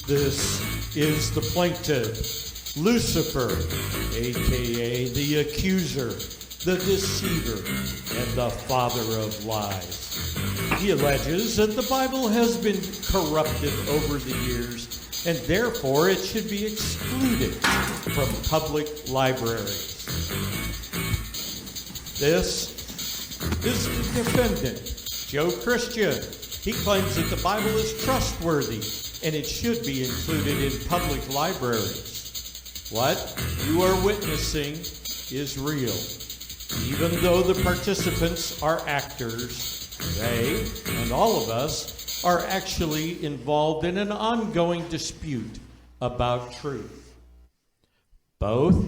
This is the plaintiff, Lucifer, aka the accuser, the deceiver, and the father of lies. He alleges that the Bible has been corrupted over the years, and therefore it should be excluded from public libraries. This is the defendant, Joe Christian. He claims that the Bible is trustworthy and it should be included in public libraries. What you are witnessing is real. Even though the participants are actors, they, and all of us, are actually involved in an ongoing dispute about truth. Both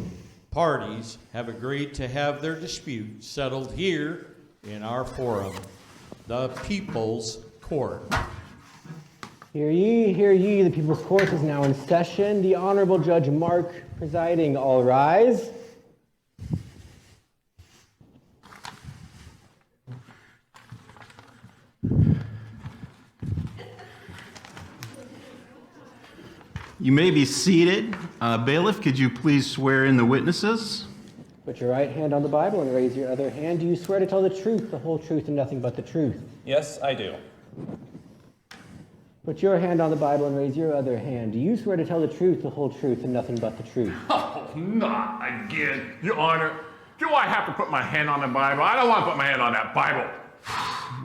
parties have agreed to have their dispute settled here in our forum, the People's Court. Hear ye, the People's Court is now in session. The Honorable Judge Mark presiding. All rise. You may be seated. Bailiff, could you please swear in the witnesses? Put your right hand on the Bible and raise your other hand. Do you swear to tell the truth, the whole truth, and nothing but the truth? Yes, I do. Put your hand on the Bible and raise your other hand. Do you swear to tell the truth, the whole truth, and nothing but the truth? Oh, not again, Your Honor. Do I have to put my hand on the Bible? I don't want to put my hand on that Bible.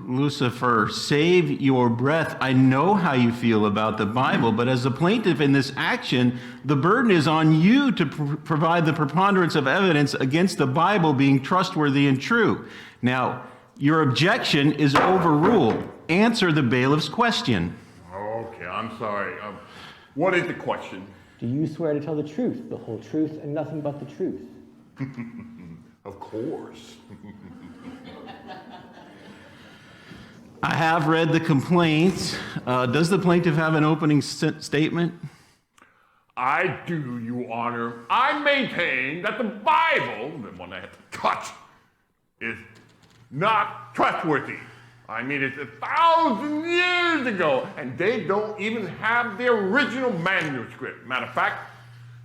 Lucifer, save your breath. I know how you feel about the Bible, but as a plaintiff in this action, the burden is on you to provide the preponderance of evidence against the Bible being trustworthy and true. Now, your objection is overruled. Answer the bailiff's question. Okay, I'm sorry. What is the question? Do you swear to tell the truth, the whole truth, and nothing but the truth? Of course. I have read the complaint. Does the plaintiff have an opening statement? I do, Your Honor. I maintain that the Bible, the one I have to touch, is not trustworthy. I mean, it's 1,000 years ago, and they don't even have the original manuscript. Matter of fact,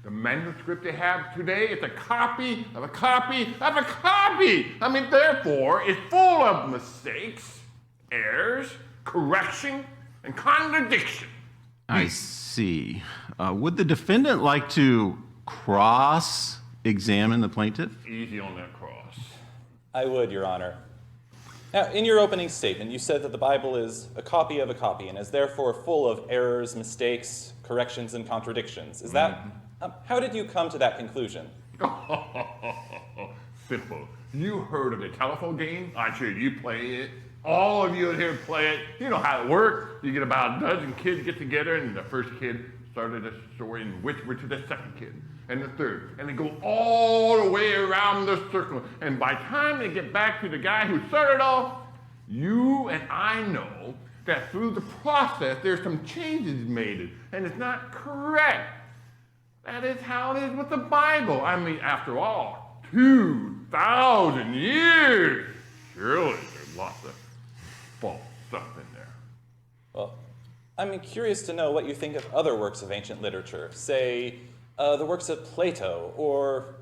the manuscript they have today is a copy of a copy of a copy. I mean, therefore, it's full of mistakes, errors, correction, and contradiction. I see. Would the defendant like to cross-examine the plaintiff? Easy on that cross. I would, Your Honor. Now, in your opening statement, you said that the Bible is a copy of a copy and is therefore full of errors, mistakes, corrections, and contradictions. Is that... how did you come to that conclusion? Simple. You heard of the telephone game? I'm sure you play it. All of you in here play it. You know how it works. You get about a dozen kids get together, and the first kid started a story and whispered to the second kid, and the third, and they go all the way around the circle. And by the time they get back to the guy who started off, you and I know that through the process, there's some changes made, and it's not correct. That is how it is with the Bible. I mean, after all, 2,000 years. Surely there's lots of false stuff in there. Well, I'm curious to know what you think of other works of ancient literature, say, the works of Plato, or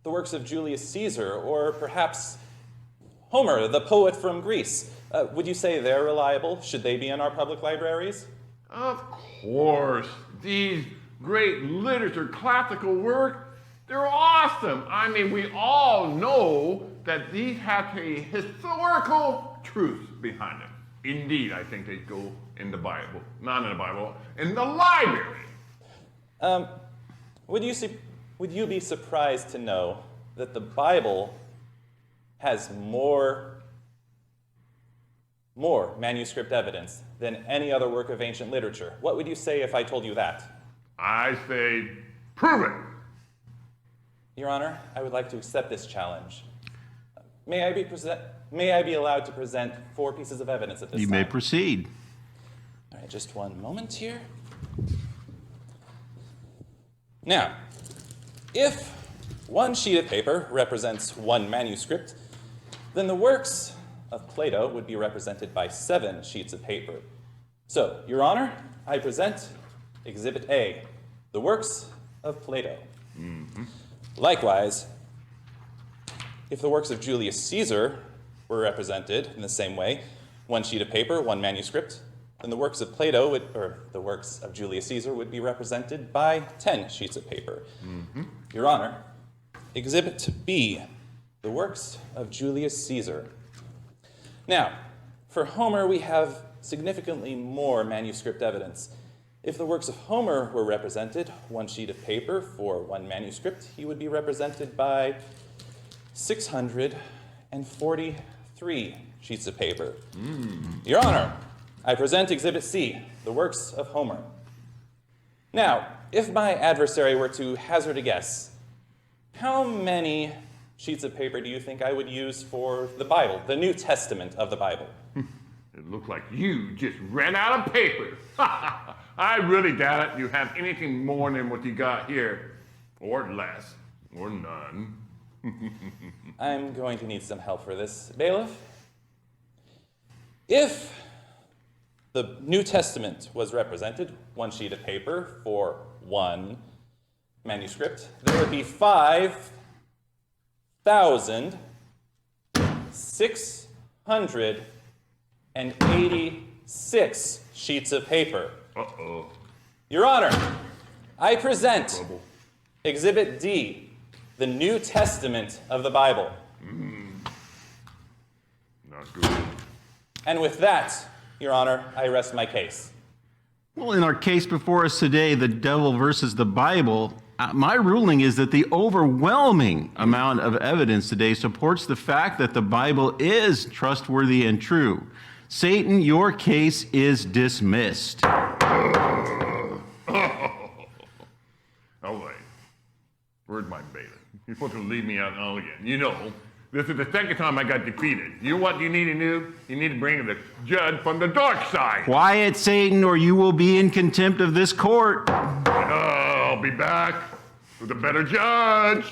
the works of Julius Caesar, or perhaps Homer, the poet from Greece. Would you say they're reliable? Should they be in our public libraries? Of course. These great literature, classical work, they're awesome. I mean, we all know that these have a historical truth behind them. Indeed, I think they go in the Bible. Not in the Bible, in the library. Would you be surprised to know that the Bible has more manuscript evidence than any other work of ancient literature? What would you say if I told you that? I say, prove it. Your Honor, I would like to accept this challenge. May I be allowed to present 4 pieces of evidence at this time? You may proceed. All right, just one moment here. Now, if one sheet of paper represents one manuscript, then the works of Plato would be represented by 7 sheets of paper. So, Your Honor, I present Exhibit A, the works of Plato. Likewise, if the works of Julius Caesar were represented in the same way, one sheet of paper, one manuscript, then the works of Plato, or the works of Julius Caesar, would be represented by 10 sheets of paper. Your Honor, Exhibit B, the works of Julius Caesar. Now, for Homer, we have significantly more manuscript evidence. If the works of Homer were represented, one sheet of paper for one manuscript, he would be represented by 643 sheets of paper. Your Honor, I present Exhibit C, the works of Homer. Now, if my adversary were to hazard a guess, how many sheets of paper do you think I would use for the Bible, the New Testament of the Bible? It looked like you just ran out of paper. I really doubt it you have anything more than what you got here. Or less. Or none. I'm going to need some help for this. Bailiff, if the New Testament was represented, one sheet of paper for one manuscript, there would be 5,686 sheets of paper. Uh-oh. Your Honor, I present Exhibit D, the New Testament of the Bible. Not good. And with that, Your Honor, I rest my case. Well, in our case before us today, the devil versus the Bible, my ruling is that the overwhelming amount of evidence today supports the fact that the Bible is trustworthy and true. Satan, your case is dismissed. All right. Where's my bailiff? You're supposed to leave me out now again. You know, this is the second time I got defeated. You know what you need to do? You need to bring the judge from the dark side. Quiet, Satan, or you will be in contempt of this court. I'll be back with a better judge.